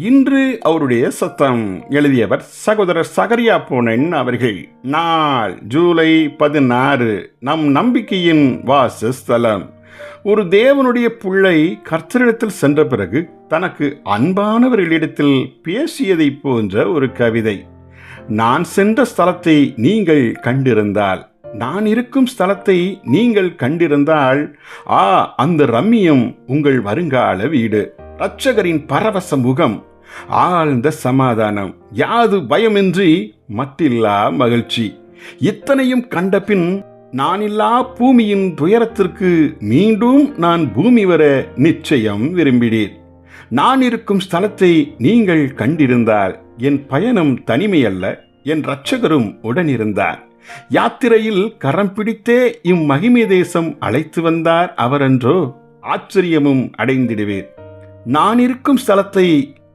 இன்று அவருடைய சத்தம். எழுதியவர் சகோதரர் சகரியா போனன் அவர்கள். நாள் ஜூலை 16. நம் நம்பிக்கையின் வாசஸ்தலம். ஒரு தேவனுடைய பிள்ளை கர்த்தரிடத்தில் சென்ற பிறகு தனக்கு அன்பானவர்களிடத்தில் பேசியதை போன்ற ஒரு கவிதை. நான் சென்ற ஸ்தலத்தை நீங்கள் கண்டிருந்தால், நான் இருக்கும் ஸ்தலத்தை நீங்கள் கண்டிருந்தால், அந்த ரம்மியம் உங்கள் வருங்கால வீடு. இரட்சகரின் பரவச முகம், ஆழ்ந்த சமாதானம், யாது பயமின்றி மட்டில்லா மகிழ்ச்சி. இத்தனையும் கண்டபின் நானில்லா பூமியின் துயரத்திற்கு மீண்டும் நான் பூமி வர நிச்சயம் விரும்பினேன். நான் இருக்கும் ஸ்தலத்தை நீங்கள் கண்டிருந்தால், என் பயணம் தனிமையல்ல, என் இரட்சகரும் உடனிருந்தார். யாத்திரையில் கரம் பிடித்தே இம்மகிமை தேசம் அழைத்து வந்தார் அவரன்றோ? ஆச்சரியமும் அடைந்திடுவேன். நான் இருக்கும் ஸ்தலத்தை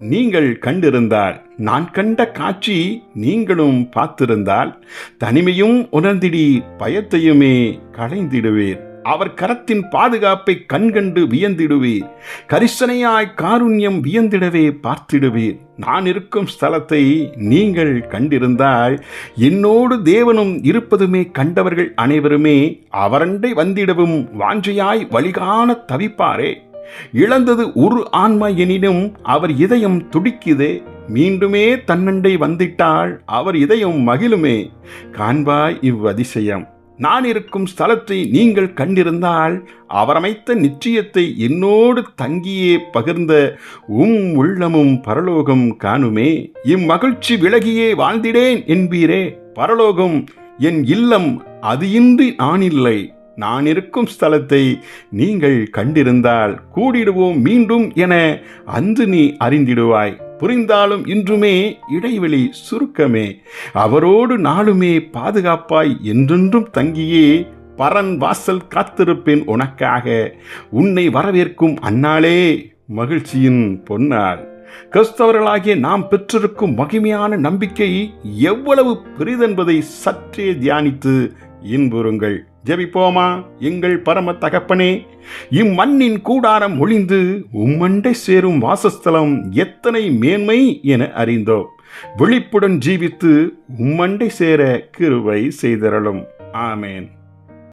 நீங்கள் கண்டிருந்தால், நான் கண்ட காட்சி நீங்களும் பார்த்திருந்தால், தனிமையும் உணர்ந்திடீர், பயத்தையுமே களைந்திடுவீர். அவர் கரத்தின் பாதுகாப்பை கண்கண்டு வியந்திடுவீர். கரிசனையாய் காருண்யம் வியந்திடவே பார்த்திடுவீர். நான் இருக்கும் ஸ்தலத்தை நீங்கள் கண்டிருந்தால், என்னோடு தேவனும் இருப்பதுமே கண்டவர்கள் அனைவருமே அவரண்டை வந்திடவும் வாஞ்சையாய் வழிகாண தவிப்பாரே. இழந்தது ஒரு ஆன்மா எனினும் அவர் இதயம் துடிக்குதே. மீண்டுமே தன்னண்டை வந்திட்டால் அவர் இதயம் மகிழுமே. காண்பாய் இவ்வதிசயம். நான் இருக்கும் ஸ்தலத்தை நீங்கள் கண்டிருந்தால், அவர் அமைத்த நிச்சயத்தை என்னோடு தங்கியே பகிர்ந்த உள்ளமும் பரலோகம் காணுமே. இம்மகிழ்ச்சி விலகியே வாழ்ந்திடேன் என்பீரே. பரலோகம் என் இல்லம், அது இன்றி நான் இல்லை. நான் இருக்கும் ஸ்தலத்தை நீங்கள் கண்டிருந்தால், கூடிடுவோம் மீண்டும் என அன்று நீ அறிந்திடுவாய். புரிந்தாலும் இன்றுமே இடைவெளி சுருக்கமே. அவரோடு நாளுமே பாதுகாப்பாய் என்றென்றும் தங்கியே பரன் வாசல் காத்திருப்பேன் உனக்காக. உன்னை வரவேற்கும் அந்நாளே மகிழ்ச்சியின் பொன்னாள். கிறிஸ்தவர்களாகிய நாம் பெற்றிருக்கும் மகிமையான நம்பிக்கை எவ்வளவு பெரிதென்பதை சற்றே தியானித்து இன்புறுங்கள். ஜெபிப்போமா? எங்கள் பரம தகப்பனே, இம்மண்ணின் கூடாரம் ஒளிந்து உம்மண்டை சேரும் வாசஸ்தலம் எத்தனை மேன்மை என அறிந்தோம். விழிப்புடன் ஜீவித்து உம்மண்டை சேர கிருபை செய்தருளும். ஆமேன்.